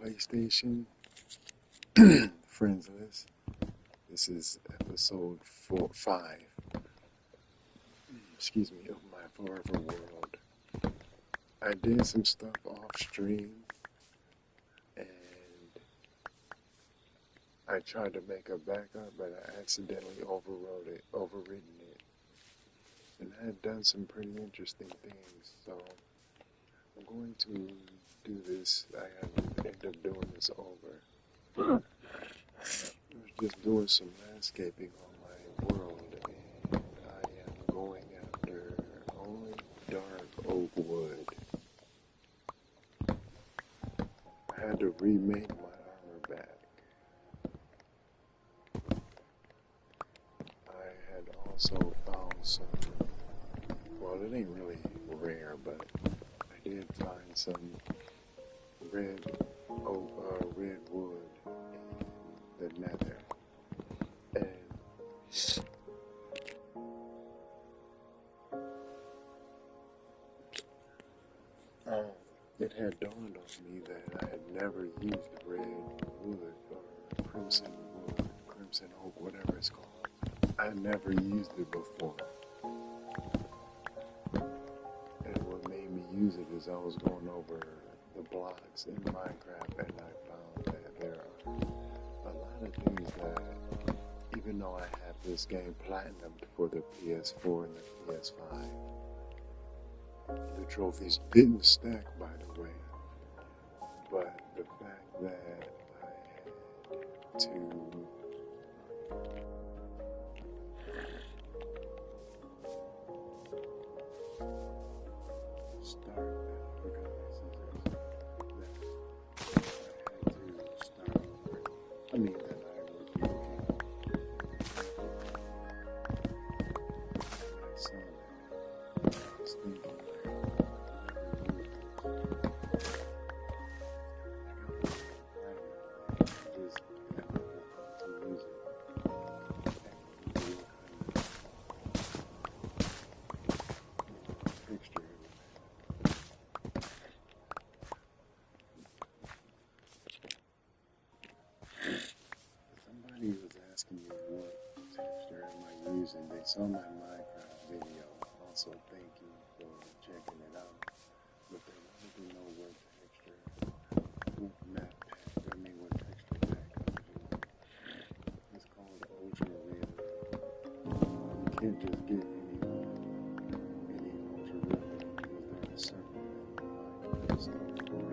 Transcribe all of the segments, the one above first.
PlayStation Friends List. This is episode 5. Excuse me, of my Forever World. I did some stuff off stream, and I tried to make a backup, but I accidentally overwritten it, and I had done some pretty interesting things. So I'm going to do this. I have to end up doing this over. I was just doing some landscaping on my world, and I am going after only dark oak wood. I had to remake my armor back. I had also found some, well, it ain't really rare, but I did find some red wood in the nether. And it had dawned on me that I had never used red wood or crimson oak, whatever it's called. I had never used it before. And what made me use it is I was going over the blocks in Minecraft, and I found that there are a lot of things that, even though I have this game platinumed for the PS4 and the PS5, the trophies didn't stack, by the way, but the fact that I had to start, I forgot my scissors, that I had to start over. I mean, that I was looking at my son, I was thinking, somebody was asking me what texture am I using. They saw my Minecraft video. Also, thank you for checking it out. But they wanted to know what texture, what map pack, what texture pack I'm using. It's called Ultra Real. You can't just get any Ultra Real because there's a certain Minecraft store.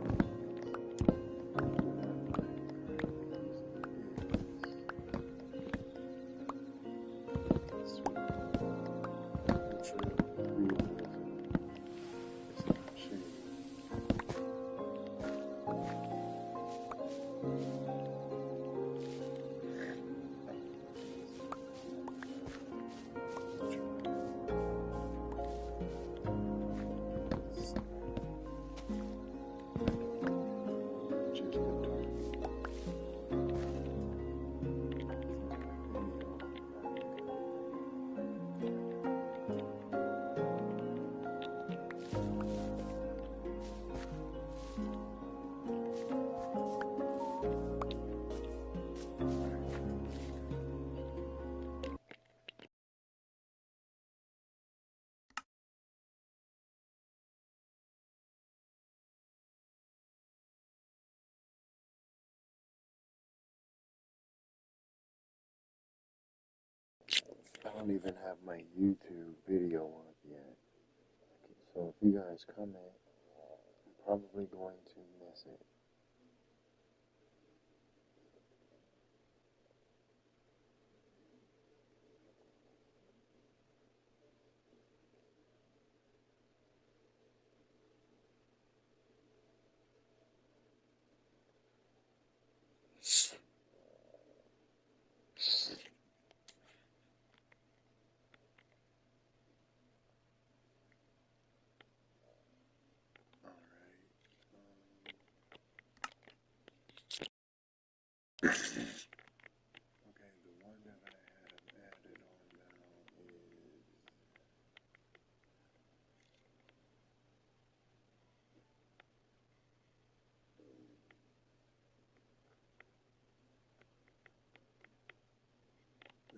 I don't even have my YouTube video on yet. So if you guys comment, I'm probably going to miss it. Alright.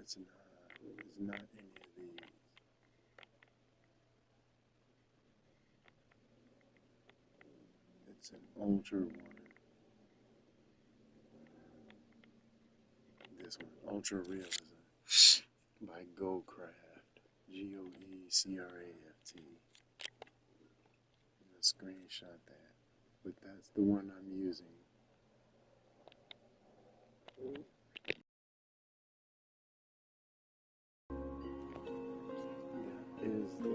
it's not any of these. It's an ultra one. This one, Ultra Realism by GoCraft. GoeCraft. I'm gonna screenshot that. But that's the one I'm using. That is the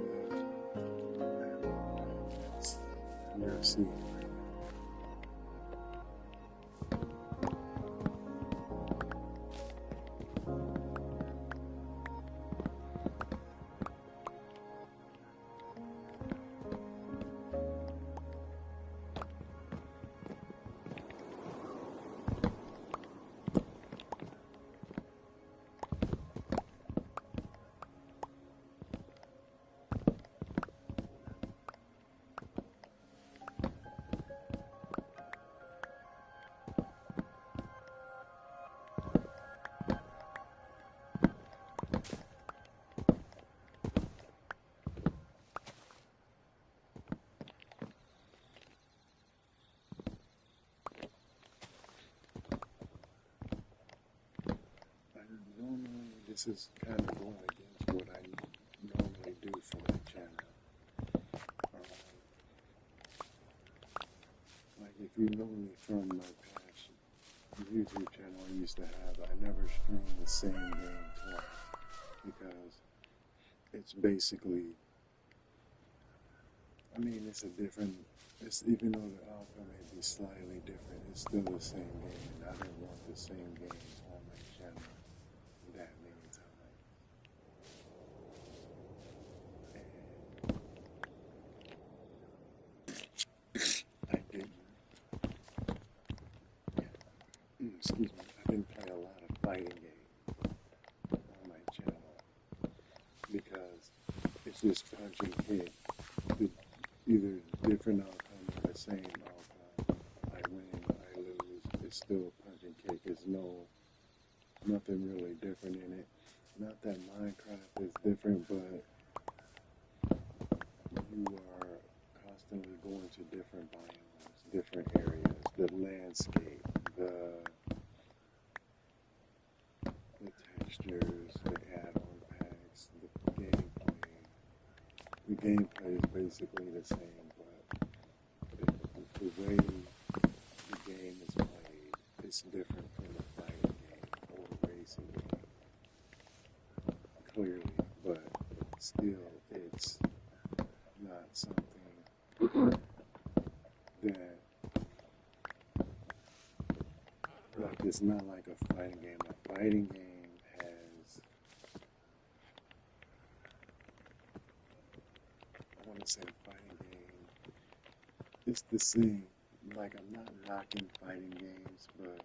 you're seeing right now. Normally, this is kind of going against what I normally do for my channel. Like if you know me from my past YouTube channel I used to have, I never stream the same game twice because it's basically, I mean, it's a different, even though the outcome may be slightly different, it's still the same game, and I don't want the same games on my channel that many times. And I didn't, excuse me, I didn't play a lot of fighting games on my channel because it's just punch and kick. Either different outcome or the same outcome. I win, I lose. It's still punch and kick. There's nothing really different in it. Not that Minecraft is different, but you are constantly going to different biomes, different areas, the landscape, the textures, the add-on packs, the gameplay. The gameplay is basically the same, but the way the game is played is different from a fighting game or a racing game. Clearly, but still, it's not something that, like, it's not like a fighting game. A fighting game has, I want to say a fighting game, it's the same. Like, I'm not knocking fighting games, but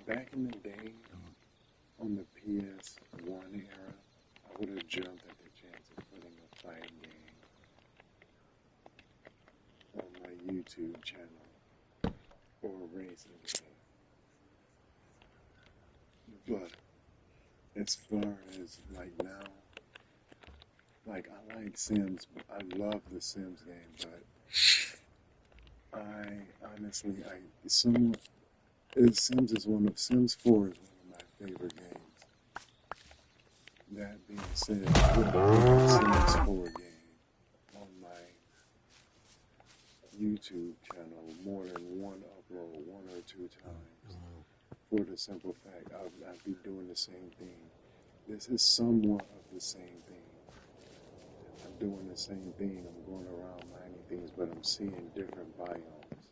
back in the day, on the PS1 era, I would have jumped at the chance of putting a fighting game on my YouTube channel or a racing game. But as far as like now, like I like Sims, I love the Sims game, but I honestly, Sims is Sims 4 is one of my favorite games. That being said, I would have put a Sims 4 game on my YouTube channel more than one upload, 1 or 2 times. For the simple fact, I'd be doing the same thing. This is somewhat of the same thing. I'm doing the same thing. I'm going around mining things, but I'm seeing different biomes.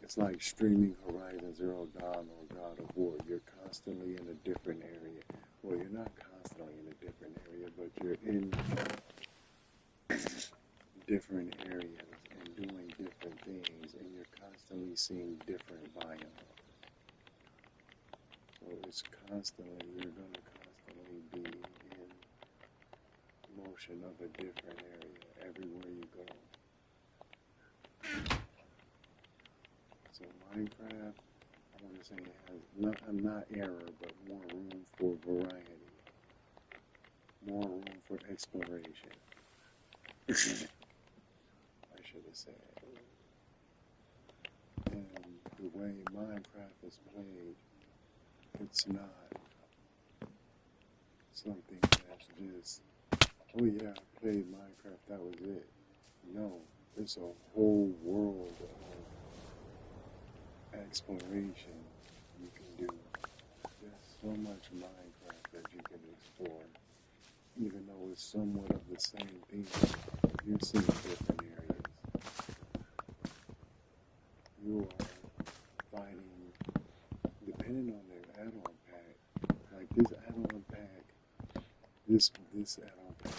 It's like streaming Horizon Zero Dawn or God of War. You're constantly in a different area. Well, you're not constantly in a different area, but you're in different areas and doing different things, and you're constantly seeing different biomes. So it's constantly, you're going to constantly be in motion of a different area everywhere you go. So Minecraft, I want to say it has not error, but more room for variety, more room for exploration. I should have said. And the way Minecraft is played, it's not something that's just, oh yeah, I played Minecraft, that was it. No, it's a whole world of exploration you can do. There's so much Minecraft that you can explore. Even though it's somewhat of the same thing, you're seeing different areas. You are finding, depending on their add-on pack, like this add-on pack, this add-on pack,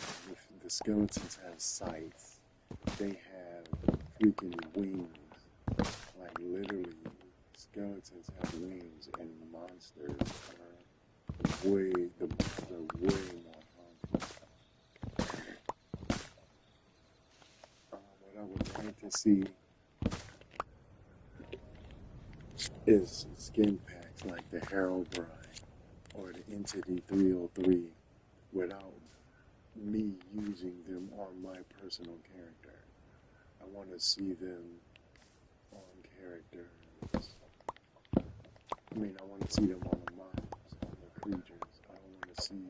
the skeletons have sights. They have freaking wings. Like literally, skeletons have wings, and monsters are way more harmful. What I would like to see is skin packs like the Herobrine or the Entity 303 without me using them on my personal character. I want to see them on characters. I want to see them on the mobs, on the creatures. I don't want to see,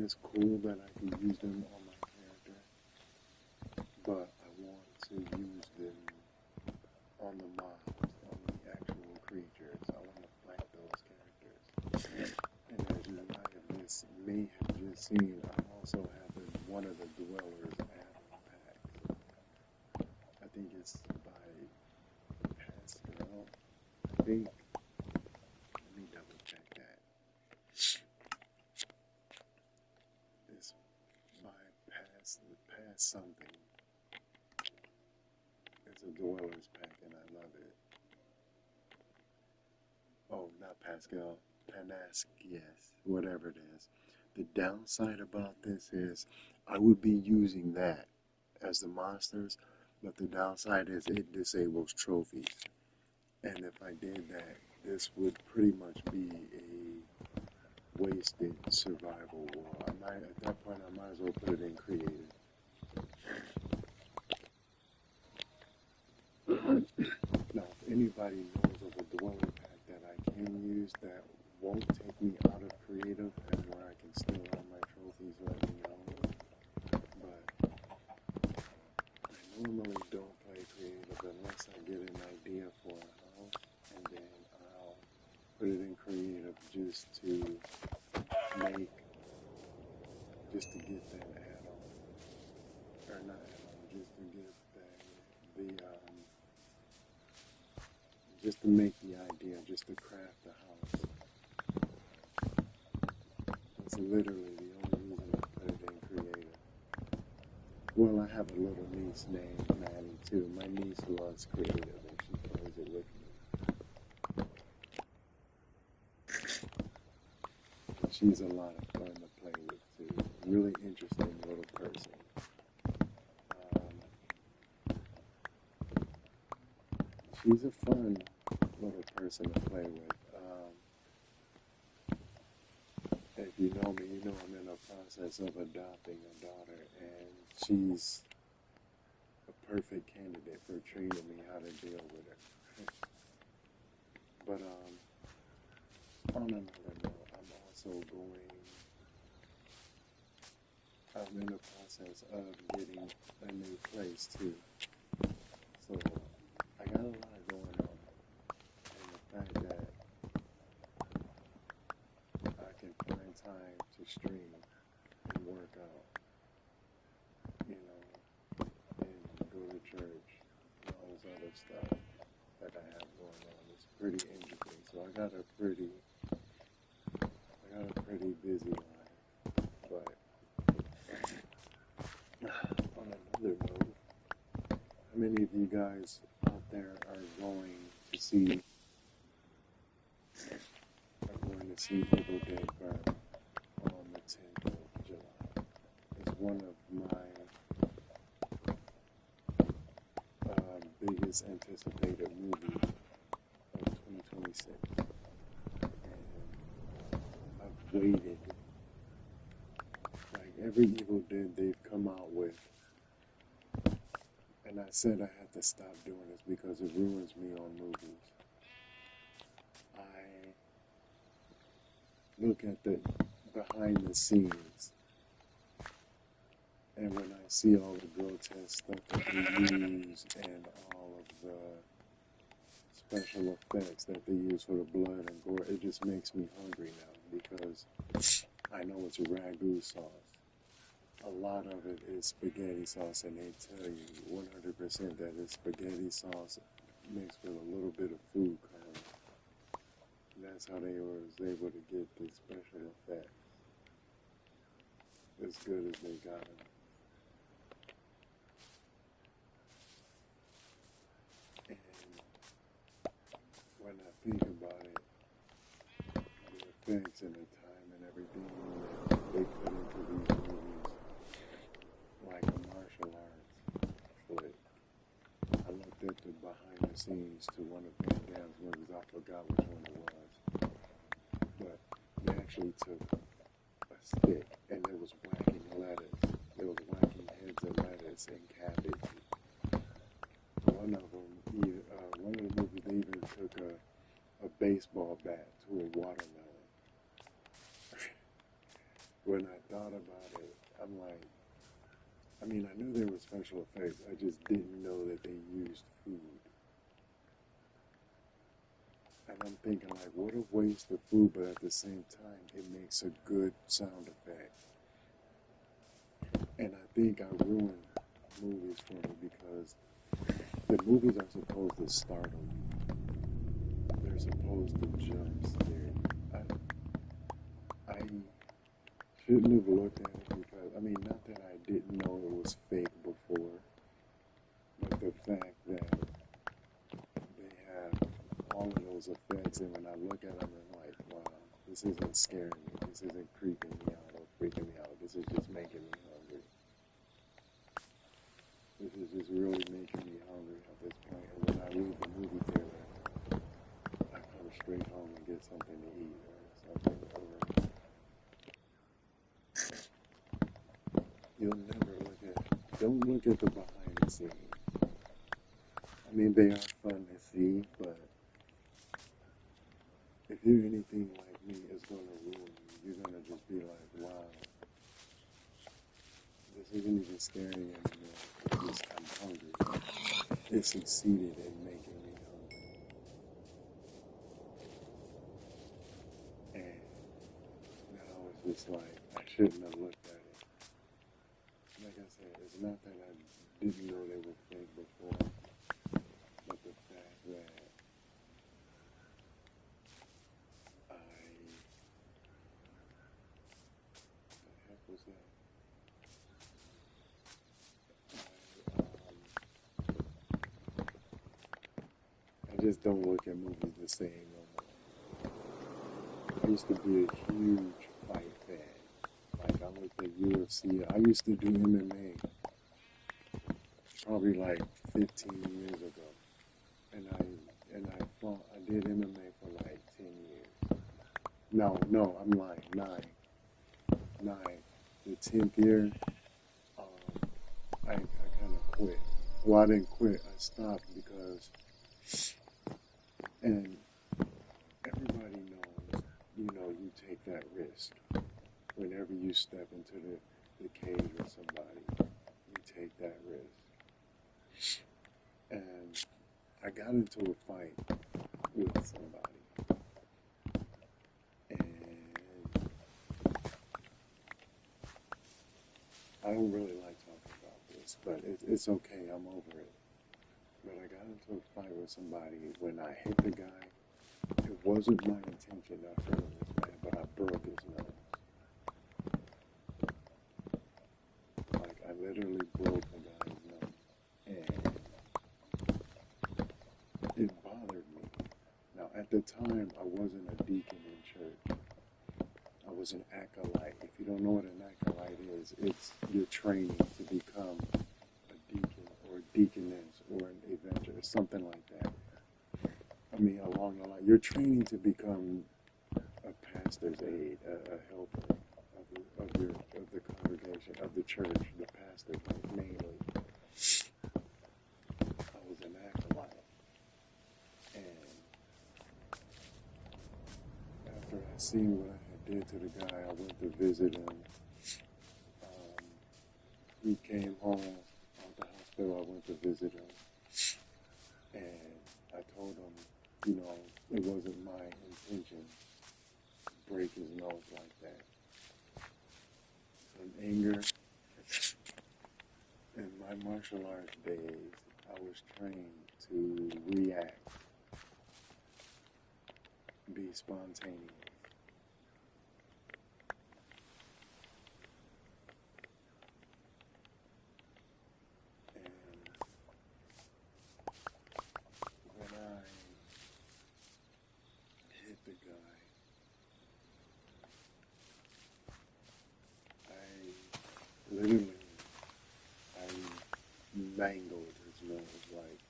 it's cool that I can use them on my character, but I want to use them on the mobs, on the actual creatures. I want to fight those characters. And as you may have just seen, I also have one of the Dwellers add-on packs. I think it's by Pascal. I think. Let me double check that. It's by Pass something. It's a Dwellers pack, and I love it. Oh, not Pascal. Panask, yes, whatever it is. The downside about this is I would be using that as the monsters, but the downside is it disables trophies. And if I did that, this would pretty much be a wasted survival world. At that point, I might as well put it in creative. Now, if anybody knows of a dweller pack that I can use that won't take me out of creative and where I can still have my trophies, let me know. But I normally don't play creative unless I get an idea for a house, and then I'll put it in creative just to get that add-on, or not add-on, just to get just to make the idea, just to craft the house. That's literally the only reason I put it in creative. Well, I have a little niece named Maddie too. My niece loves creative and she plays it with me. She's a lot of fun to play with too. Really interesting little person. She's a fun little person to play with. If you know me, you know I'm in the process of adopting a daughter, and she's a perfect candidate for training me how to deal with her. But on another note, I'm in the process of getting a new place too. So I got a lot going on, and the fact that I can find time to stream and work out, and go to church and all this other stuff that I have going on. It's pretty interesting. So I got a pretty busy life. But on another note, how many of you guys out there are going to see Evil Dead Burn on the 10th of July? It's one of my biggest anticipated movies of 2021. racist. And I've waited, like every evil deed they've come out with, and I said I had to stop doing this because it ruins me on movies. I look at the behind the scenes, and when I see all the grotesque stuff that they use and all of the special effects that they use for the blood and gore, it just makes me hungry now because I know it's ragu sauce. A lot of it is spaghetti sauce, and they tell you 100% that it's spaghetti sauce mixed with a little bit of food coloring. That's how they was able to get the special effects as good as they got them. And when I think about it, the effects and the time and everything that they put into these movies, like a martial arts flick. I looked at the behind the scenes to one of Van Damme's movies. I forgot which one it was, but they actually took a stick and it was whacking lettuce. It was whacking heads of lettuce and cabbage. One of them, one of the movies, they even took a baseball bat to a watermelon. When I thought about it, I'm like, I mean, I knew there were special effects. I just didn't know that they used food. And I'm thinking, like, what a waste of food, but at the same time, it makes a good sound effect. And I think I ruined movies for me because the movies are supposed to startle you. They're supposed to jump scare you. I shouldn't have looked at it because, I mean, not that I didn't know it was fake before, but the fact that they have all of those effects, and when I look at them, I'm like, wow, this isn't scaring me, this isn't creeping me out or freaking me out, this is just making me hungry. This is just really making me hungry at this point, and when I leave the movie theater, I come straight home and get something to eat or something, or you'll never don't look at the behind the scenes. I mean, they are fun to see, but if you're anything like me, it's going to ruin you. You're going to just be like, wow, this isn't even scary anymore. It's just, I'm hungry. It succeeded in making me hungry. And now it's just like, I shouldn't have looked at it. Like I said, it's not that I didn't know they were fake before, but the fact that the heck was that? I just don't look at movies the same no more. I used to be a huge fight fan. Like, I looked at UFC. I used to do MMA probably like 15 years ago. And I fought, I did MMA for like 10 years. No, I'm lying. Nine. The 10th year, I kind of quit. Well, I didn't quit. I stopped because, and everybody knows, you take that risk. Whenever you step into the cage with somebody, you take that risk. And I got into a fight with somebody. And I don't really like talking about this, but it's okay. I'm over it. But I got into a fight with somebody. When I hit the guy, it wasn't my intention of hurting this man, but I broke his nose. Like, I literally broke the guy's nose. And it bothered me. Now, at the time, I wasn't a deacon in church. I was an acolyte. If you don't know what an acolyte is, it's your training to become a deacon or a deaconess or an evangelist, something like that. me along the line. You're training to become a pastor's aide, a helper of the congregation, of the church, the pastor mainly. I was an acolyte, and after I seen what I had did to the guy, I went to visit him. He came home out the hospital. I went to visit him, and I told him, you know, it wasn't my intention to break his nose like that. In anger, in my martial arts days, I was trained to react, be spontaneous. And when I hit the guy, I literally, I mangled his nose like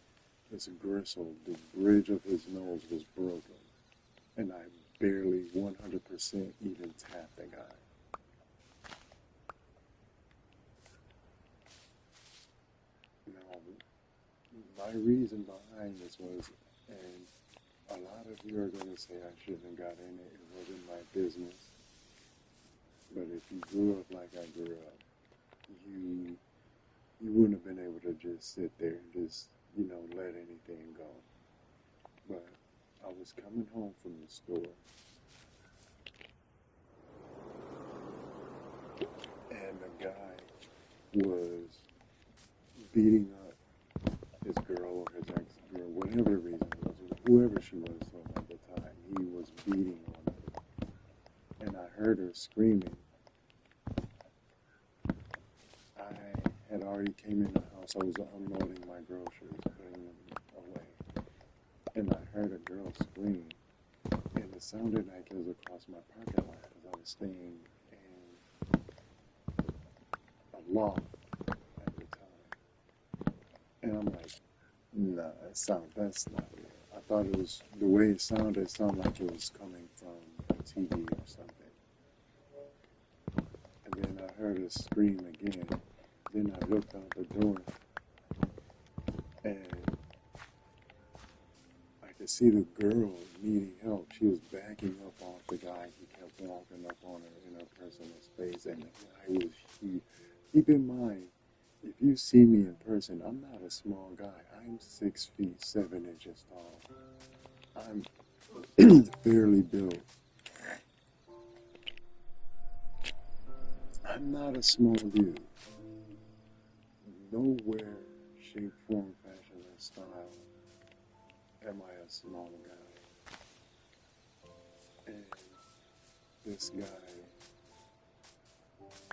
his gristle. The bridge of his nose was broken, and I barely 100% even tapped the guy. Now, my reason behind this was, and a lot of you are going to say I shouldn't have got in it, it wasn't my business. But if you grew up like I grew up, you wouldn't have been able to just sit there and just, you know, let anything go. But I was coming home from the store, and the guy was beating up his girl or his ex-girl, whatever the reason it was, whoever she was from at the time, he was beating on her. And I heard her screaming. I had already came in the house. I was unloading my groceries, putting them away. And I heard a girl scream. And it sounded like it was across my parking lot because I was staying in a loft at the time. And I'm like, nah, that's not real. I thought it was, the way it sounded like it was coming from a TV or something. And then I heard her scream again. Then I looked out the door, and I could see the girl needing help. She was backing up off the guy. He kept walking up on her in her personal space, and the guy was huge. Keep in mind, if you see me in person, I'm not a small guy. I'm 6 feet 7 inches tall. I'm fairly built. I'm not a small dude. Nowhere, shape, form, fashion, or style am I a small guy. And this guy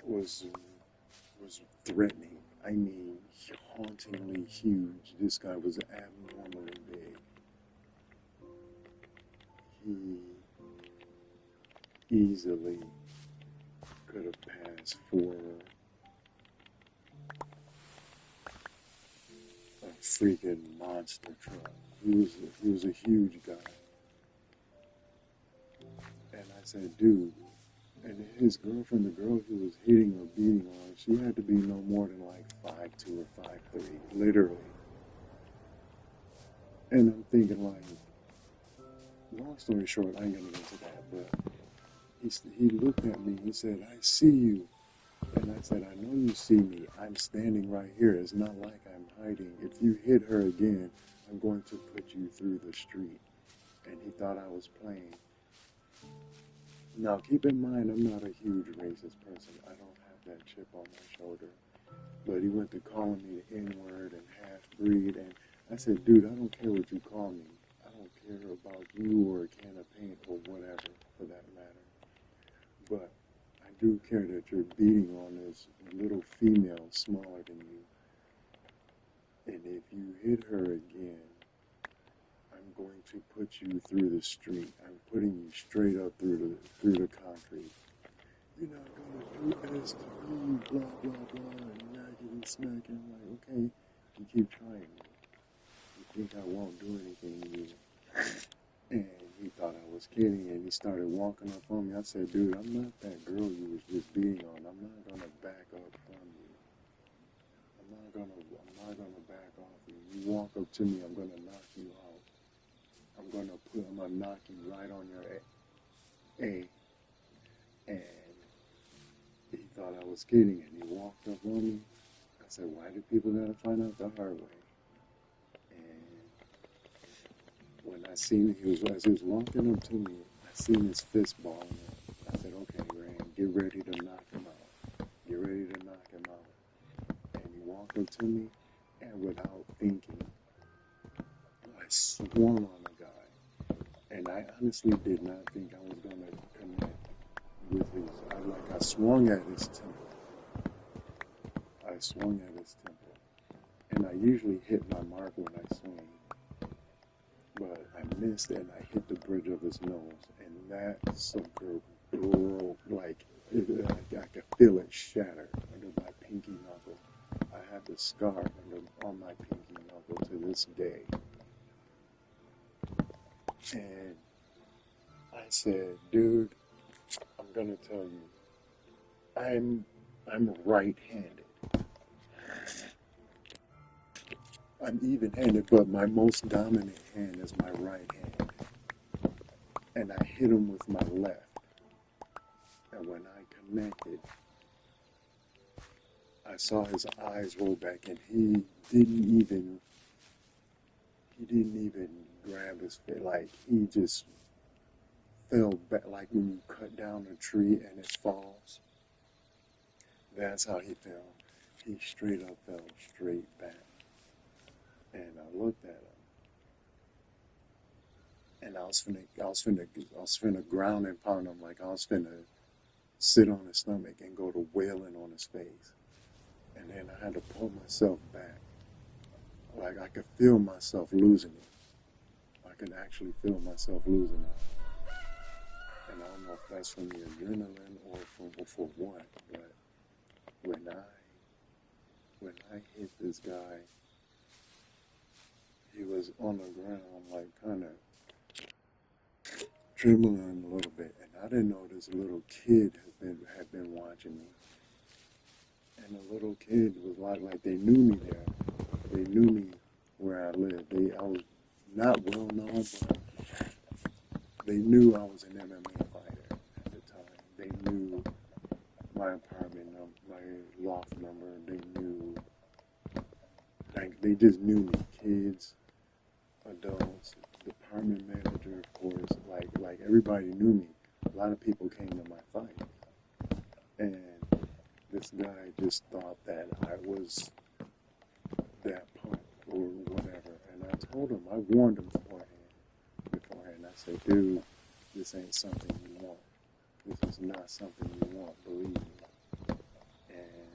was threatening. I mean, hauntingly huge. This guy was abnormally big. He easily could have passed for a freaking monster truck. He was a huge guy. And I said, dude, and his girlfriend, the girl he was hitting or beating on, she had to be no more than like 5'2" or 5'3", literally. And I'm thinking like, long story short, I ain't gonna get into that, but he looked at me, he said, I see you. And I said, I know you see me. I'm standing right here. It's not like I'm hiding. If you hit her again, I'm going to put you through the street. And he thought I was playing. Now, keep in mind, I'm not a huge racist person. I don't have that chip on my shoulder. But he went to calling me the N-word and half-breed. And I said, dude, I don't care what you call me. I don't care about you or a can of paint or whatever, for that matter. But I do care that you're beating on this little female smaller than you. And if you hit her again, I'm going to put you through the street. I'm putting you straight up through the concrete. You're not gonna do this to me, blah blah blah, and yakety smacking. I'm like, okay, you keep trying. You think I won't do anything to you? And he thought I was kidding, and he started walking up on me. I said, dude, I'm not that girl you was just being on. I'm not gonna back up from you. I'm not gonna back off you. You walk up to me, I'm gonna knock you out. I'm gonna knock you right on your A. And he thought I was kidding, and he walked up on me. I said, why do people gotta find out the hard way? And when I seen as he was walking up to me, I seen his fist balling up. I said, okay, Rand, get ready to knock him out. Get ready to knock him out. And he walked up to me, and without thinking, I swung on the guy. And I honestly did not think I was going to connect with his, I swung at his temple. I swung at his temple. And I usually hit my mark when I swing. But I missed and I hit the bridge of his nose. And that sucker broke, I could feel it shatter under my pinky knuckle. I have the scar on my pinky knuckle to this day. And I said, dude, I'm gonna tell you, I'm right-handed. I'm even-handed, but my most dominant hand is my right hand. And I hit him with my left. And when I connected, I saw his eyes roll back, and he didn't even grab his face. Like, he just fell back, like when you cut down a tree and it falls. That's how he fell. He straight up fell straight back. And I looked at him, and I was finna ground and pound him, like I was finna sit on his stomach and go to wailing on his face. And then I had to pull myself back. Like I could feel myself losing it. I could actually feel myself losing it. And I don't know if that's from the adrenaline or for what, but when I hit this guy, he was on the ground, like kind of trembling a little bit, and I didn't know this little kid had been watching me. And the little kid was like they knew me there. They knew me where I lived. I was not well known, but they knew I was an MMA fighter at the time. They knew my apartment number, my loft number. They knew, like they just knew me. Kids, adults, department manager, of course. Like everybody knew me. A lot of people came to my fight, and this guy just thought that I was that punk or whatever. And I told him, I warned him beforehand. I said, dude, this ain't something you want. This is not something you want, believe me. And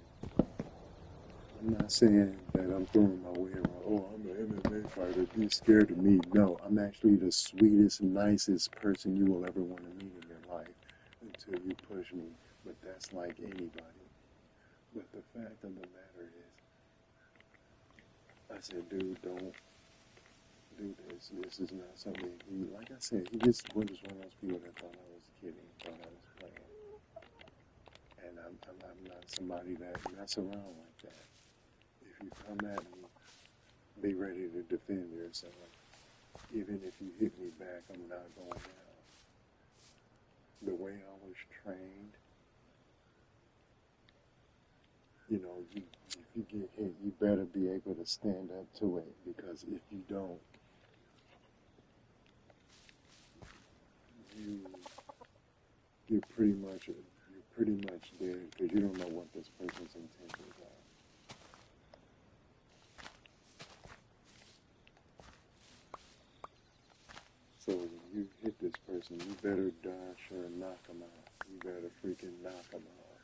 I'm not saying that I'm throwing my weight around, oh, I'm an MMA fighter, be scared of me. No, I'm actually the sweetest, nicest person you will ever want to meet in your life until you push me. But that's like anybody. But the fact of the matter is, I said, dude, don't do this. This is not something like I said, he just was one of those people that thought I was kidding, thought I was playing. And I'm not somebody that mess around like that. If you come at me, be ready to defend yourself. Even if you hit me back, I'm not going down. The way I was trained, you know, if you get hit, you better be able to stand up to it, because if you don't, you're pretty much dead, because you don't know what this person's intentions are. So when you hit this person, you better darn sure knock them out. You better freaking knock them out.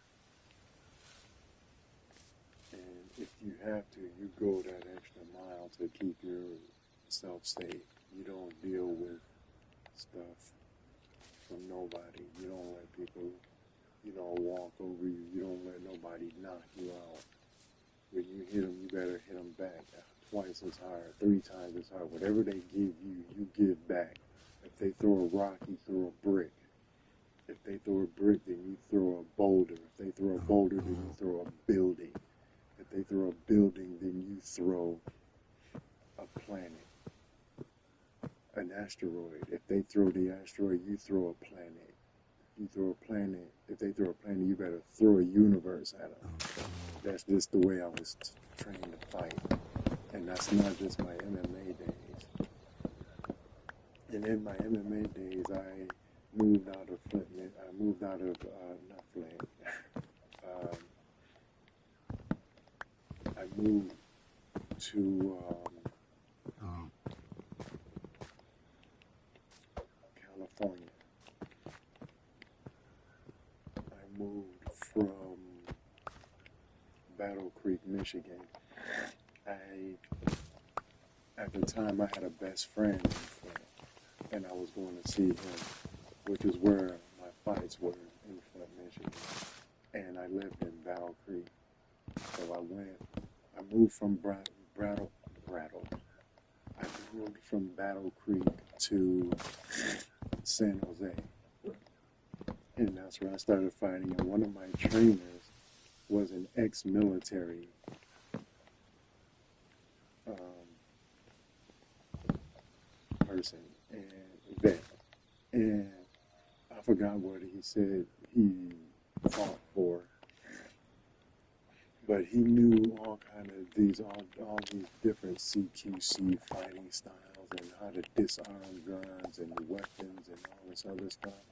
And if you have to, you go that extra mile to keep yourself safe. You don't deal with stuff from nobody. You don't let people, walk over you. You don't let nobody knock you out. When you hit them, you better hit them back twice as hard, 3 times as hard. Whatever they give you, you give back they throw a rock, you throw a brick. If they throw a brick, then you throw a boulder. If they throw a boulder, then you throw a building. If they throw a building, then you throw a planet, an asteroid. If they throw the asteroid, you throw a planet. You throw a planet. If they throw a planet, you better throw a universe at them. That's just the way I was trained to fight. And that's not just my MMA days. And in my MMA days, I moved out of Flint. I moved out of, not Flint. I moved to California. I moved from Battle Creek, Michigan. At the time, I had a best friend in Flint, and I was going to see him, which is where my fights were, in Flint, Michigan. And I lived in Battle Creek. So I moved from Battle Creek to San Jose. And that's where I started fighting. And one of my trainers was an ex-military person and vet. And I forgot what he said he fought for. But he knew all these different CQC fighting styles and how to disarm guns and the weapons and all this other stuff.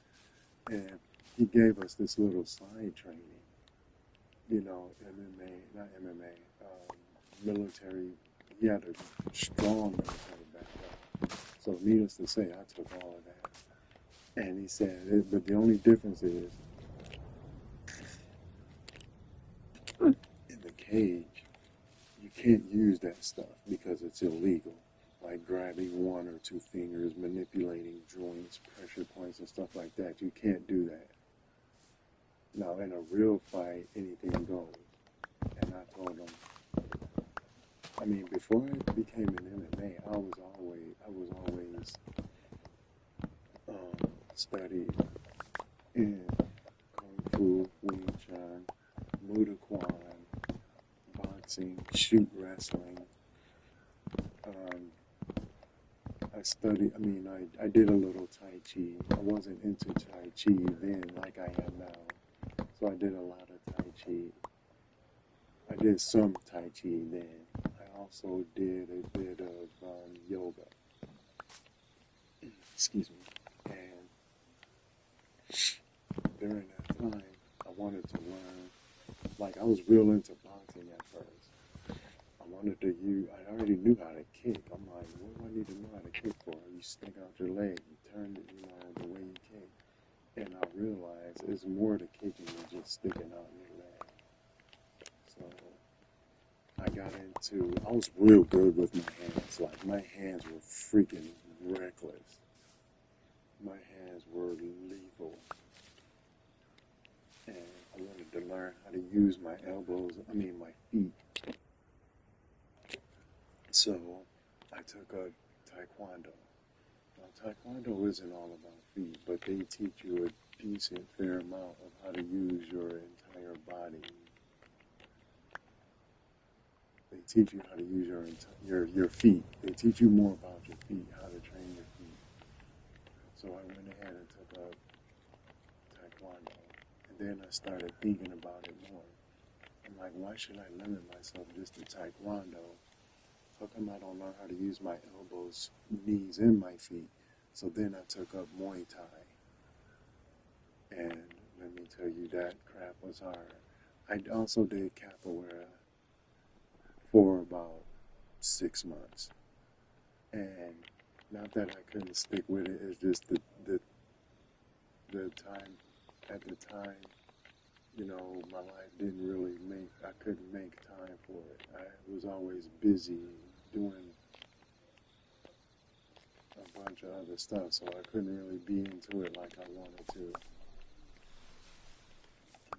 And he gave us this little side training, you know, military. He had a strong military background. So needless to say, I took all of that. And he said, but the only difference is, in the cage, you can't use that stuff because it's illegal. Like grabbing one or two fingers, manipulating joints, pressure points, and stuff like that. You can't do that. Now, in a real fight, anything goes. And I told him, I mean, before I became an MMA, I was always studied in Kung Fu, Wing Chun, Muay Thai, boxing, shoot wrestling. I did a little Tai Chi. I wasn't into Tai Chi then like I am now. So I did a lot of Tai Chi. I did some Tai Chi then. I also did a bit of yoga. Excuse me. And during that time, I wanted to learn. Like, I was real into boxing at first. I already knew how to kick. I'm like, what do I need to know how to kick for? You stick out your leg, you turn it, the way you kick. And I realized there's more to kicking than just sticking out your leg. So I was real good with my hands. Like, my hands were freaking reckless. My hands were lethal. And I wanted to learn how to use my my feet. So I took a Taekwondo. Now, Taekwondo isn't all about feet, but they teach you a decent, fair amount of how to use your entire body. They teach you how to use your feet. They teach you more about your feet, how to train your feet. So I went ahead and took up Taekwondo. And then I started thinking about it more. I'm like, why should I limit myself just to Taekwondo? How come I don't learn how to use my elbows, knees, and my feet? So then I took up Muay Thai. And let me tell you, that crap was hard. I also did capoeira for about 6 months. And not that I couldn't stick with it, it's just the time, at the time, my life didn't really I couldn't make time for it. I was always busy doing a bunch of other stuff, so I couldn't really be into it like I wanted to.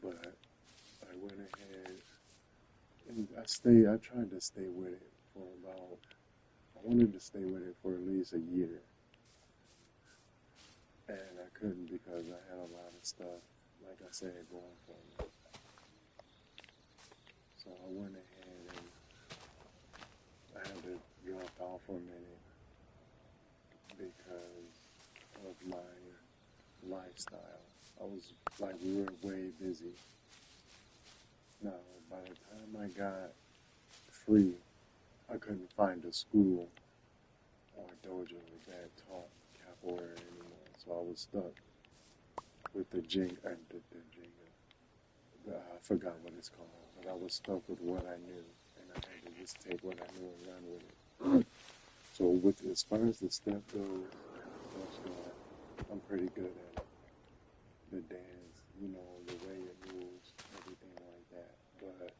But I went ahead and I tried to stay with it I wanted to stay with it for at least a year. and I couldn't because I had a lot of stuff, like I said, going for me. So I went ahead and I had to drop out for a minute because of my lifestyle. I was like, we were way busy. Now, by the time I got free, I couldn't find a school or dojo that taught capoeira anymore. So I was stuck with the jing, the jinga. I forgot what it's called, but I was stuck with what I knew, and I had to just take what I knew and run with it. So with as far as the step goes, steps go, I'm pretty good at it. The dance, the way it moves, everything like that. But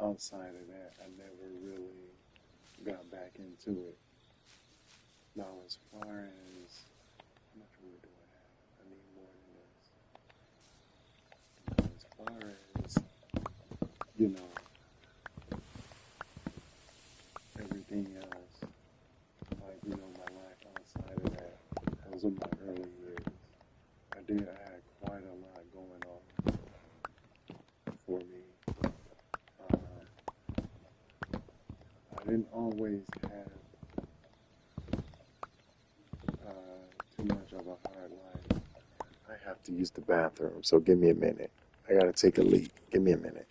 outside of that, I never really got back into it. Now, as far as how much food do I have? I need more than this. As far as everything else, like my life outside of that, those are my early years. I had quite a lot going on for me. I didn't always have too much of a hard life. I have to use the bathroom, so give me a minute. I gotta take a leak. Give me a minute.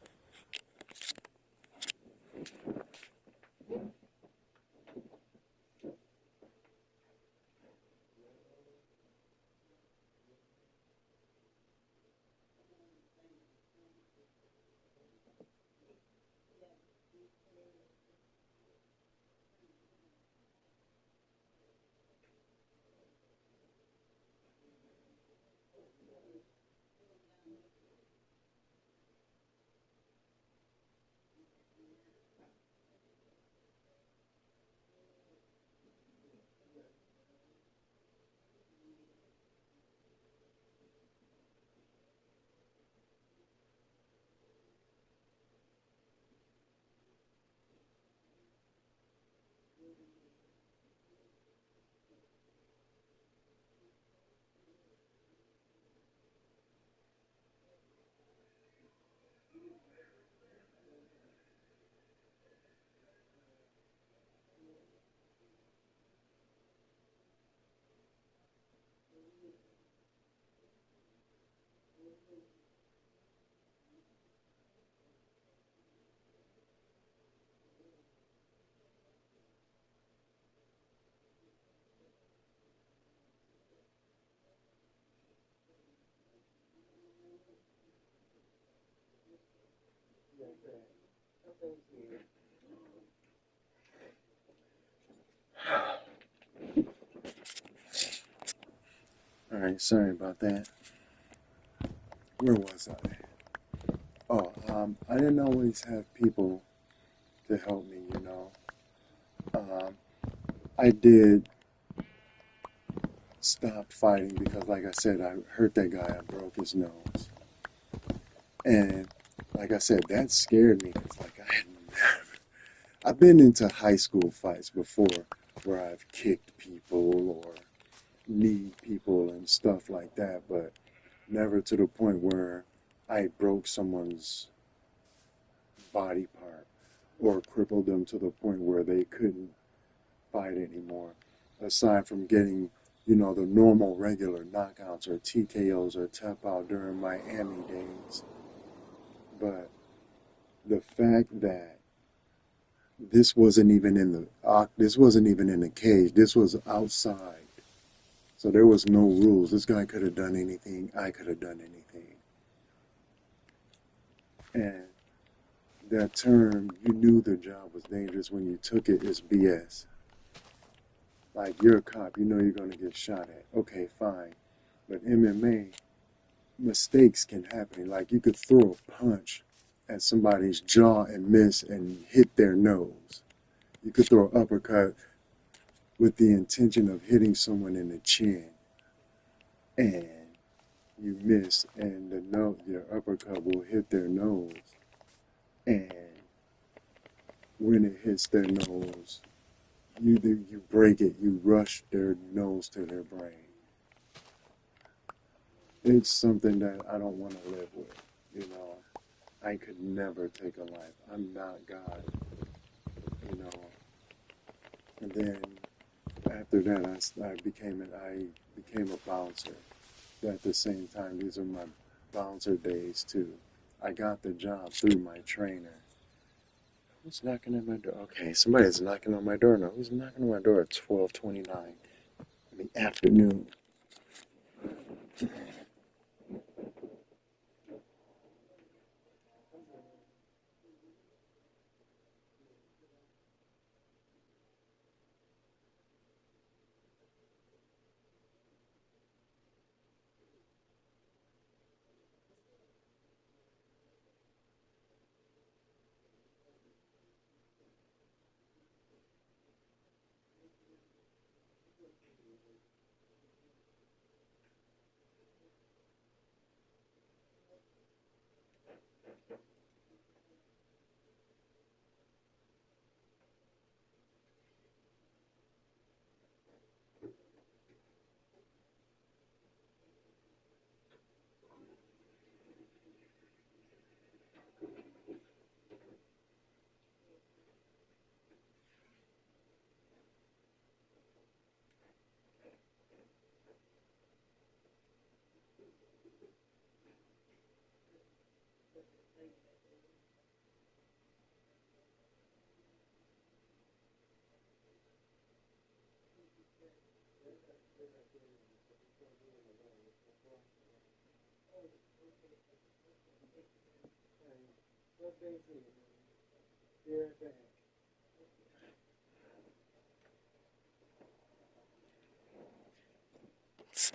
All right, sorry about that. Where was I? Oh, I didn't always have people to help me. Um, I did stop fighting because, like I said, I hurt that guy. I broke his nose, and like I said, that scared me. It's like I've been into high school fights before, where I've kicked people or kneed people and stuff like that, but never to the point where I broke someone's body part or crippled them to the point where they couldn't fight anymore. Aside from getting, the normal regular knockouts or TKOs or tap out during Miami days. But the fact that this wasn't even in the cage. This was outside. So there was no rules. This guy could have done anything. I could have done anything. And that term, you knew the job was dangerous when you took it, is BS. Like, you're a cop, you know you're going to get shot at. Okay, fine. But MMA, mistakes can happen. Like, you could throw a punch at somebody's jaw and miss and hit their nose. You could throw an uppercut with the intention of hitting someone in the chin, and you miss, and your uppercut will hit their nose. And when it hits their nose, you break it, you rush their nose to their brain. It's something that I don't want to live with. You know, I could never take a life. I'm not God. You know, and then after that, I became a bouncer. At the same time, these are my bouncer days too. I got the job through my trainer. Who's knocking at my door? Okay, somebody's knocking on my door now. Who's knocking on my door at 12:29 in the afternoon?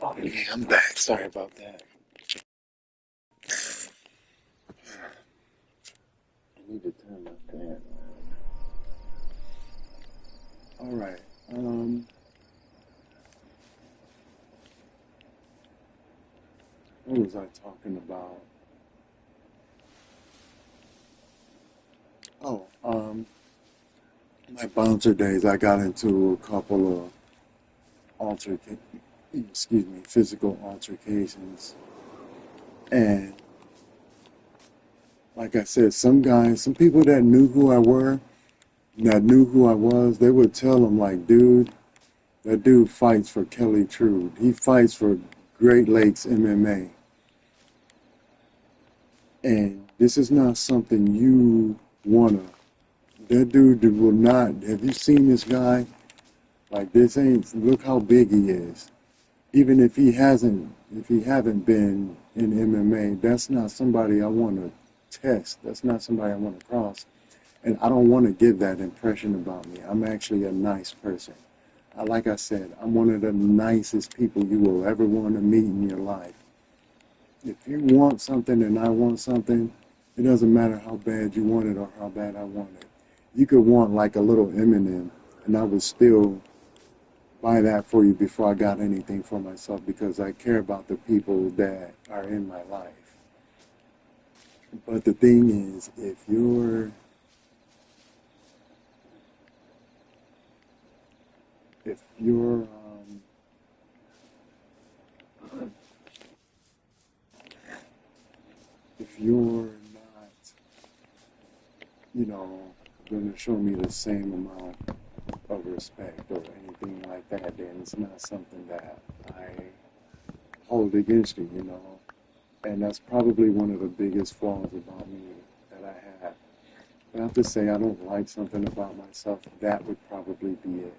Okay, I'm back. Sorry about that. I need to turn my fan on. All right. What was I talking about? Oh, my bouncer days. I got into a couple of physical altercations, and like I said, some people that knew who I were, that knew who I was, they would tell them like, dude, that dude fights for Kelly Trude. He fights for Great Lakes MMA. And this is not something you wanna. That dude will not. Have you seen this guy? Like this ain't. Look how big he is. Even if he haven't been in MMA, that's not somebody I want to test. That's not somebody I want to cross. And I don't want to give that impression about me. I'm actually a nice person. Like I said, I'm one of the nicest people you will ever want to meet in your life. If you want something and I want something, it doesn't matter how bad you want it or how bad I want it. You could want like a little M&M, and I would still buy that for you before I got anything for myself because I care about the people that are in my life. But the thing is, if you're if you're not, you know, going to show me the same amount of respect or anything like that, then it's not something that I hold against you, you know. And that's probably one of the biggest flaws about me that I have. If I have to say I don't like something about myself, that would probably be it.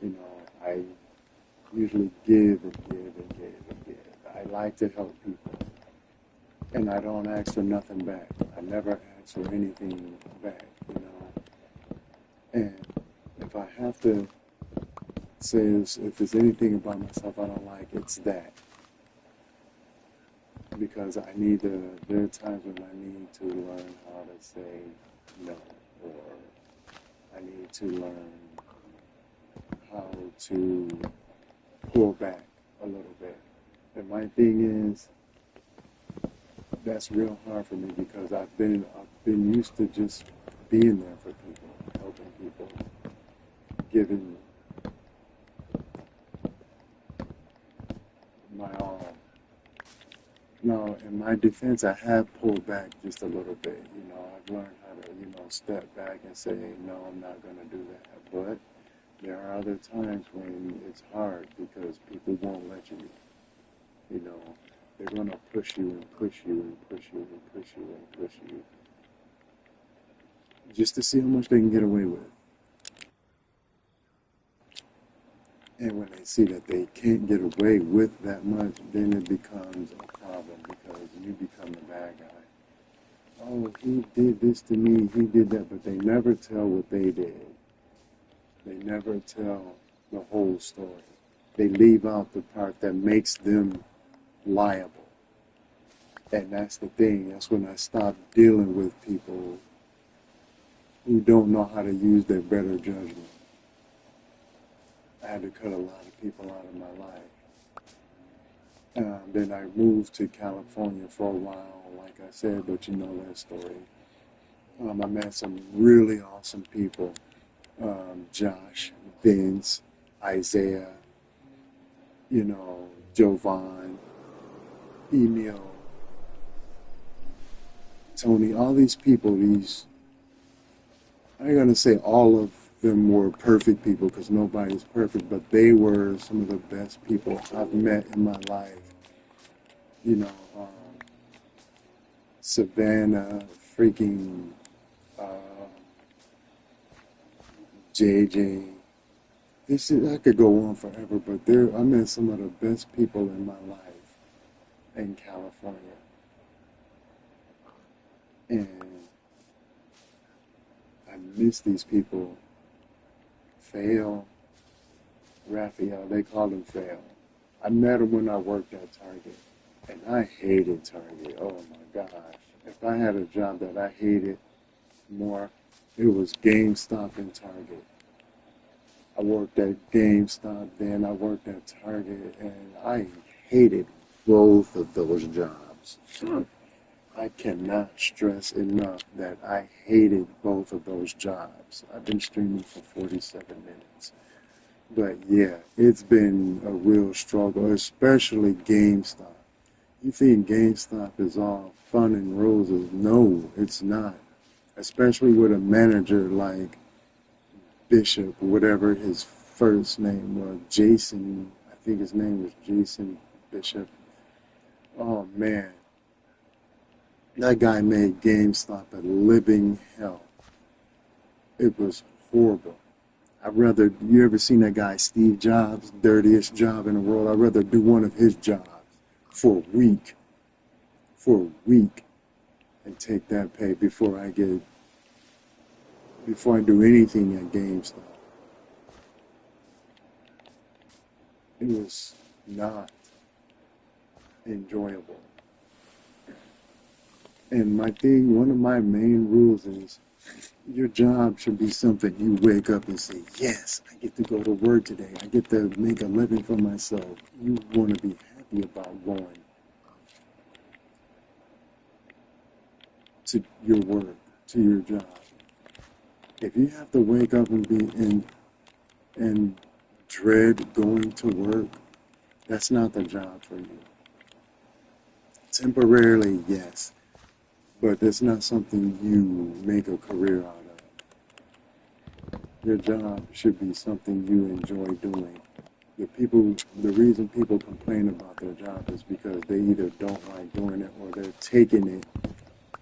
You know, I usually give and give and give and give. I like to help people, and I don't ask for nothing back. I never ask for anything back, you know. And if I have to say if there's anything about myself I don't like, it's that. Because there are times when I need to learn how to say no, or I need to learn how to pull back a little bit. And my thing is, that's real hard for me because I've been used to just being there for people, helping people, giving my all. No, in my defense, I have pulled back just a little bit. I've learned how to, step back and say, no, I'm not going to do that. But there are other times when it's hard because people won't let you. You know, they're going to push you and push you and push you and push you and push you just to see how much they can get away with. And when they see that they can't get away with that much, then it becomes a problem because you become the bad guy. Oh, he did this to me, he did that, but they never tell what they did. They never tell the whole story. They leave out the part that makes them liable. And that's the thing. That's when I stopped dealing with people who don't know how to use their better judgment. I had to cut a lot of people out of my life. Then I moved to California for a while, like I said, but you know that story. I met some really awesome people. Josh, Vince, Isaiah, Jovan, Emil, Tony, all these people, I'm going to say all of them were perfect people because nobody's perfect, but they were some of the best people I've met in my life. Savannah, freaking JJ. I could go on forever, but I met some of the best people in my life in California. And I miss these people. Fail, Raphael, they called him Fail. I met him when I worked at Target, and I hated Target. Oh my gosh. If I had a job that I hated more, it was GameStop and Target. I worked at GameStop, then I worked at Target, and I hated both of those jobs. I cannot stress enough that I hated both of those jobs. I've been streaming for 47 minutes. But yeah, it's been a real struggle, especially GameStop. You think GameStop is all fun and roses? No, it's not. Especially with a manager like Bishop, whatever his first name was, Jason, I think his name was Jason Bishop. Oh man, that guy made GameStop a living hell. It was horrible. You ever seen that guy, Steve Jobs, dirtiest job in the world? I'd rather do one of his jobs for a week, and take that pay before I do anything at GameStop. It was not enjoyable. And one of my main rules is your job should be something you wake up and say, yes, I get to go to work today. I get to make a living for myself. You want to be happy about going to your work, to your job. If you have to wake up and and dread going to work, that's not the job for you. Temporarily, yes, but it's not something you make a career out of. Your job should be something you enjoy doing. The reason people complain about their job is because they either don't like doing it or they're taking it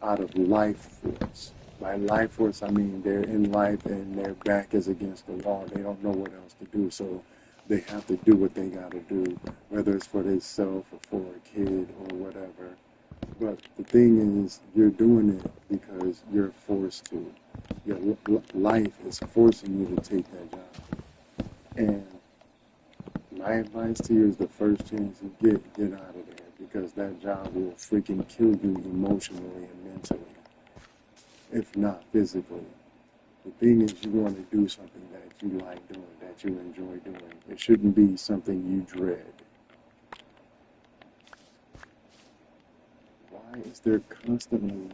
out of life force. By life force, I mean they're in life and their back is against the wall. They don't know what else to do, so they have to do what they got to do, whether it's for themselves or for a kid or whatever. But the thing is, you're doing it because you're forced to. Your life is forcing you to take that job. And my advice to you is the first chance you get out of there, because that job will freaking kill you emotionally and mentally, if not physically. The thing is, you want to do something that you like doing, that you enjoy doing. It shouldn't be something you dread. Why is there constantly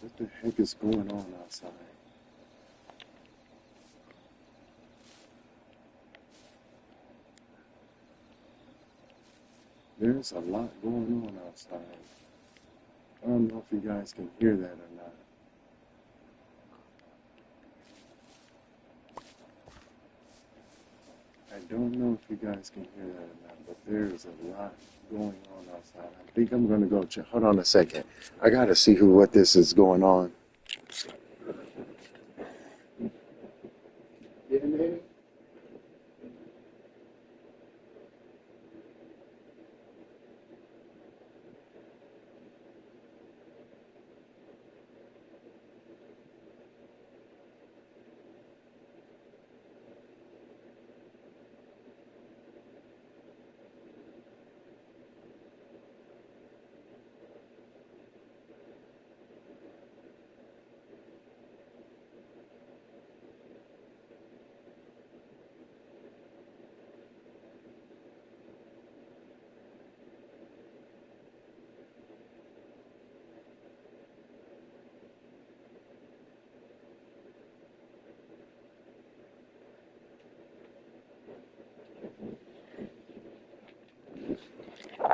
What the heck is going on outside? There's a lot going on outside. I don't know if you guys can hear that or not. I don't know if you guys can hear that or not, but there is a lot going on outside. I think I'm gonna go check. Hold on a second. I gotta see what this is going on. Yeah, man.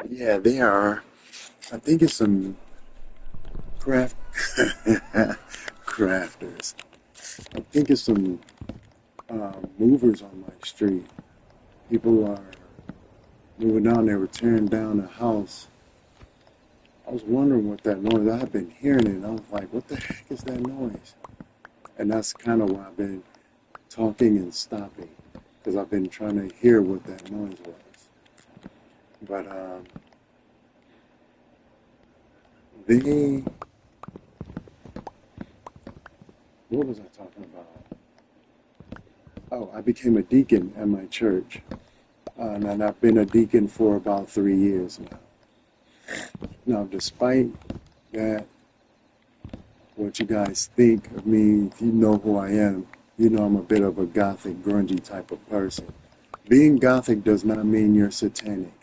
Yeah, they are. I think it's some craft crafters. I think it's some movers on my street. People are moving down. They were tearing down a house. I was wondering what that noise. I had been hearing it. And I was like, "What the heck is that noise?" And that's kind of why I've been talking and stopping because I've been trying to hear what that noise was. But they, what was I talking about? Oh, I became a deacon at my church, and I've been a deacon for about 3 years now. Now, despite that, what you guys think of me, if you know who I am, you know I'm a bit of a gothic, grungy type of person. Being gothic does not mean you're satanic.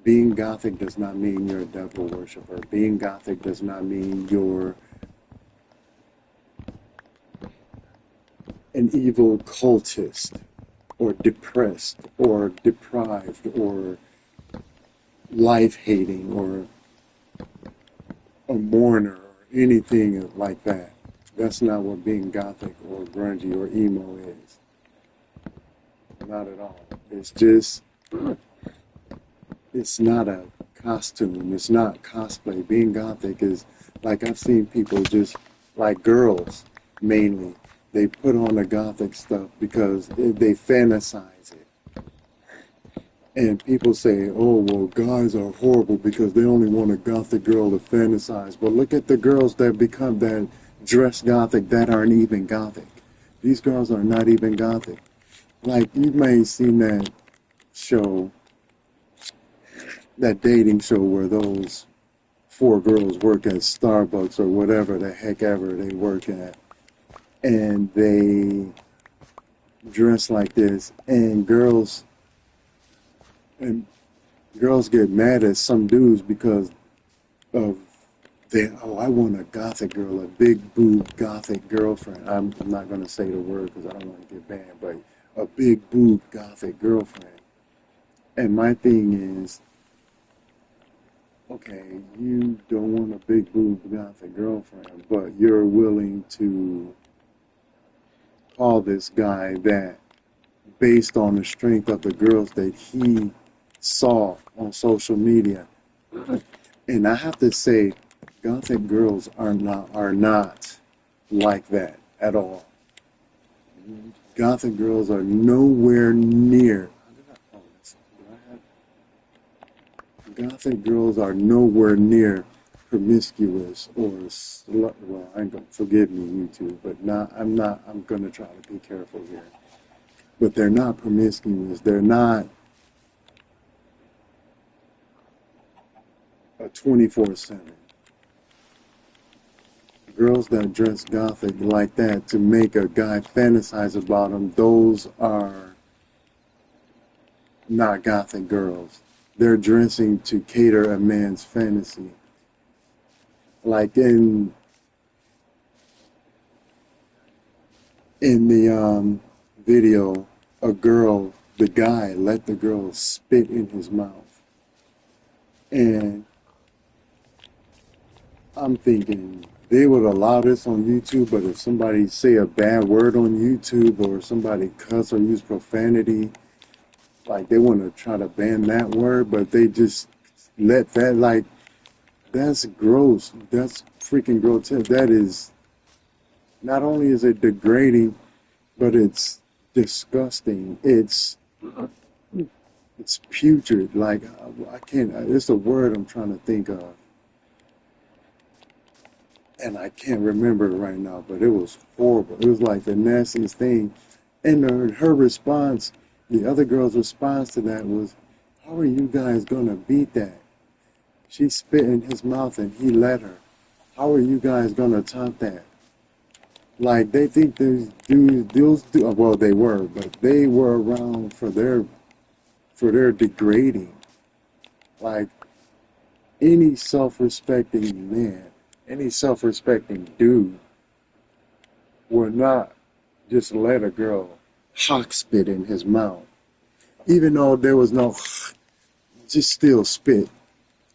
Being gothic does not mean you're a devil worshiper. Being gothic does not mean you're an evil cultist or depressed or deprived or life hating or a mourner or anything like that. That's not what being gothic or grungy or emo is. Not at all. It's just, it's not a costume. It's not cosplay. Being gothic is like I've seen people just, like girls mainly, they put on the gothic stuff because they fantasize it. And people say, oh, well, guys are horrible because they only want a gothic girl to fantasize. But look at the girls that dress gothic that aren't even gothic. These girls are not even gothic. Like, you may have seen that show, that dating show where those four girls work at Starbucks or whatever the heck ever they work at. And they dress like this. And girls get mad at some dudes because of I want a gothic girl, a big boob gothic girlfriend. I'm not going to say the word because I don't want to get banned, but a big boob gothic girlfriend. And my thing is, okay, you don't want a big boob gothic girlfriend, but you're willing to call this guy that based on the strength of the girls that he saw on social media. And I have to say, gothic girls are not like that at all. Gothic girls are nowhere near. Gothic girls are nowhere near promiscuous or well, I ain't gonna forgive me, YouTube, but not. I'm not. I'm gonna try to be careful here. But they're not promiscuous. They're not a 24/7. Girls that dress gothic like that to make a guy fantasize about them, those are not gothic girls. They're dressing to cater a man's fantasy. Like in In the video, the guy let the girl spit in his mouth. And I'm thinking they would allow this on YouTube, but if somebody say a bad word on YouTube or somebody cuss or use profanity, like they want to try to ban that word, but they just let that, like, that's gross. That's freaking grotesque. That is, not only is it degrading, but it's disgusting. It's putrid. Like, I can't, it's a word I'm trying to think of. And I can't remember it right now, but it was horrible. It was like the nastiest thing. And her response, the other girl's response to that was, how are you guys gonna beat that? She spit in his mouth and he let her. How are you guys gonna top that? Like, they think well, they were, but they were around for their degrading. Like, any self-respecting man, any self-respecting dude would not just let a girl hawk spit in his mouth. Even though there was no, just still spit.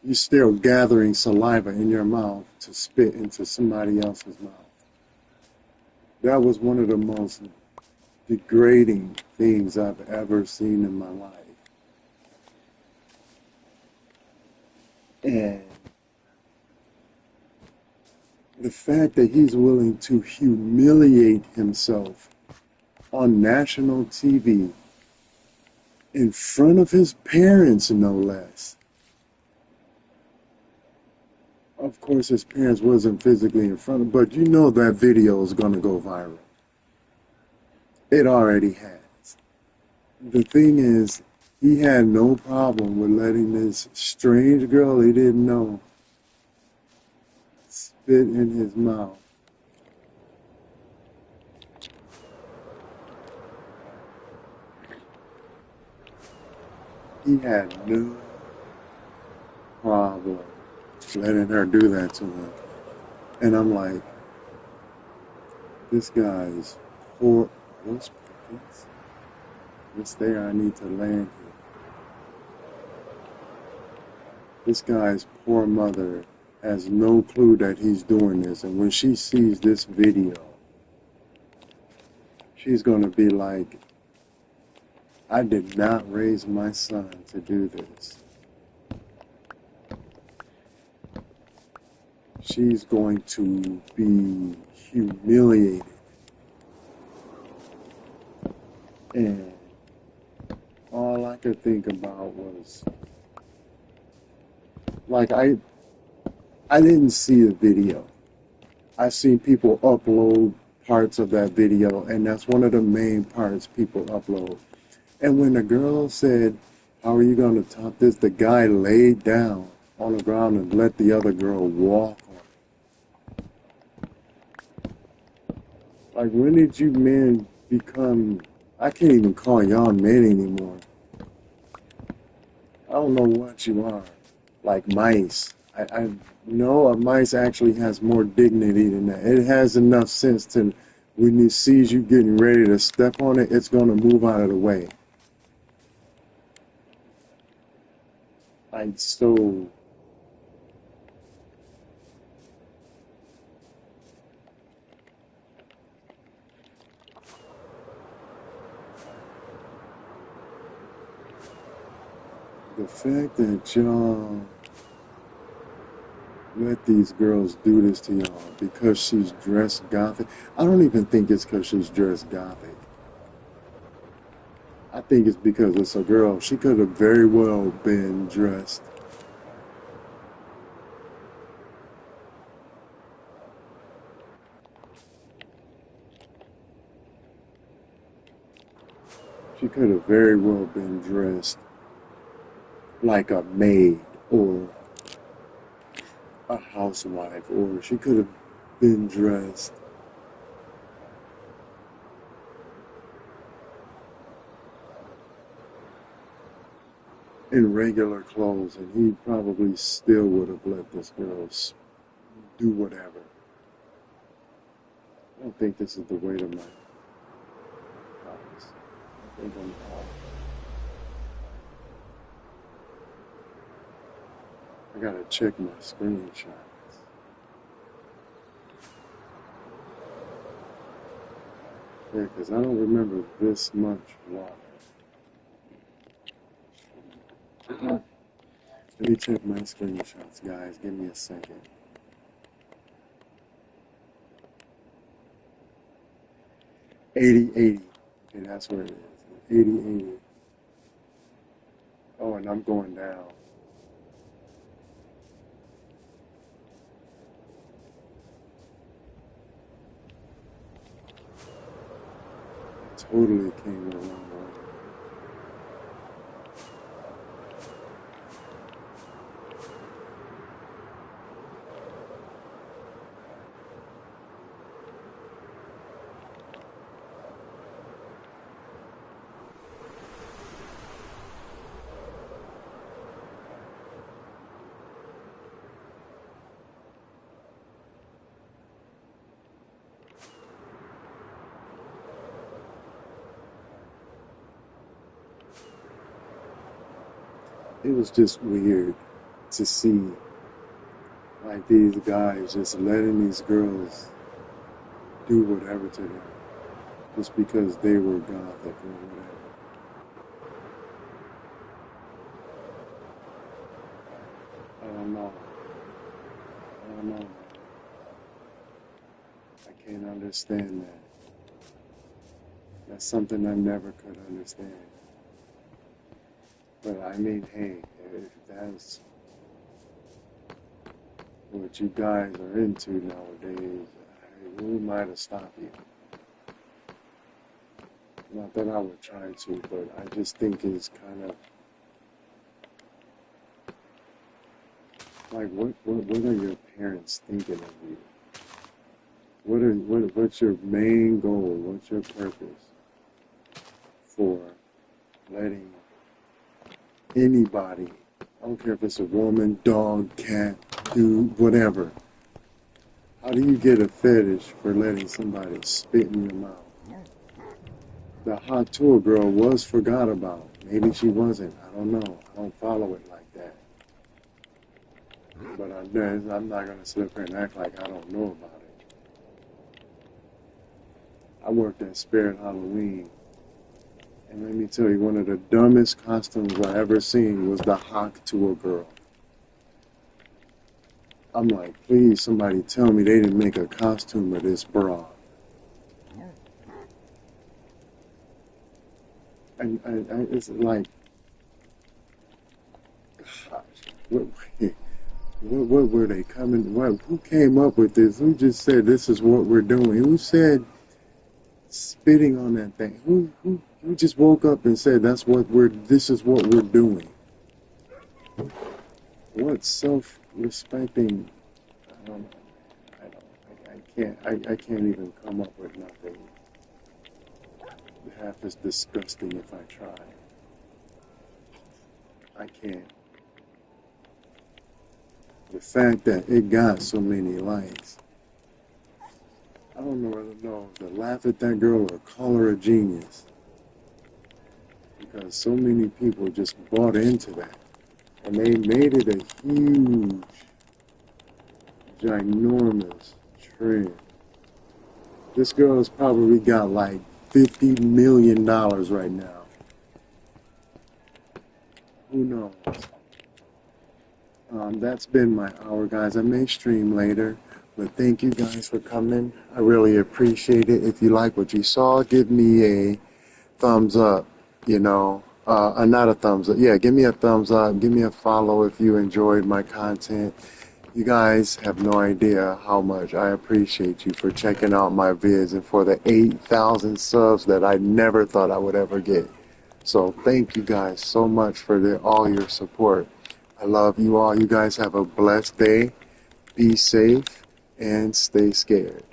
You're still gathering saliva in your mouth to spit into somebody else's mouth. That was one of the most degrading things I've ever seen in my life. And the fact that he's willing to humiliate himself on national TV in front of his parents, no less. Of course, his parents wasn't physically in front of him, but you know that video is going to go viral. It already has. The thing is, he had no problem with letting this strange girl he didn't know spit in his mouth. He had no problem letting her do that to him. And I'm like, this guy's poor. What's there? I need to land here. This guy's poor mother has no clue that he's doing this. And when she sees this video, she's going to be like, I did not raise my son to do this. She's going to be humiliated. And all I could think about was, like, I didn't see the video. I've seen people upload parts of that video, and that's one of the main parts people upload. And when the girl said, how are you going to top this? The guy laid down on the ground and let the other girl walk on it. Like, when did you men become, I can't even call y'all men anymore. I don't know what you are. Like mice. I know a mice actually has more dignity than that. It has enough sense to, when it sees you getting ready to step on it, it's going to move out of the way. Like, so, the fact that y'all let these girls do this to y'all because she's dressed gothic. I don't even think it's because she's dressed gothic. I think it's because it's a girl. She could have very well been dressed. She could have very well been dressed like a maid or a housewife, or she could have been dressed in regular clothes, and he probably still would have let this girl do whatever. I don't think this is the way to life. think I'm off. I gotta check my screenshots. Yeah, because I don't remember this much water. Let me check my screenshots, guys. Give me a second. 80-80. Okay, that's where it is. 80-80. Oh, and I'm going down. I totally came the wrong way. It was just weird to see like these guys just letting these girls do whatever to them just because they were gothic or whatever. I don't know. I don't know, man. I can't understand that. That's something I never could understand. But I mean, hey, if that's what you guys are into nowadays, who am I to stop you? Not that I would try to, but I just think it's kind of like, what are your parents thinking of you? What's your main goal? What's your purpose for letting anybody, I don't care if it's a woman, dog, cat, dude, whatever. How do you get a fetish for letting somebody spit in your mouth? The hot tour girl was forgot about. Maybe she wasn't. I don't know. I don't follow it like that. But I'm not going to sit up here and act like I don't know about it. I worked at Spirit Halloween. And let me tell you, one of the dumbest costumes I ever seen was the hot tour girl. I'm like, please, somebody tell me they didn't make a costume of this broad. And it's like, gosh, what were they coming? Who came up with this? Who just said this is what we're doing? Who said spitting on that thing? Who just woke up and said this is what we're doing? What self-respecting? I can't even come up with nothing half as disgusting if I try. I can't. The fact that it got so many likes, I don't know to laugh at that girl or call her a genius. Because so many people just bought into that. And they made it a huge, ginormous trend. This girl's probably got like $50 million right now. Who knows? That's been my hour, guys. I may stream later, but thank you guys for coming. I really appreciate it. If you like what you saw, give me a thumbs up, not a thumbs up. Yeah, give me a thumbs up. Give me a follow if you enjoyed my content. You guys have no idea how much I appreciate you for checking out my vids and for the 8,000 subs that I never thought I would ever get. So thank you guys so much for all your support. I love you all. You guys have a blessed day. Be safe and stay scared.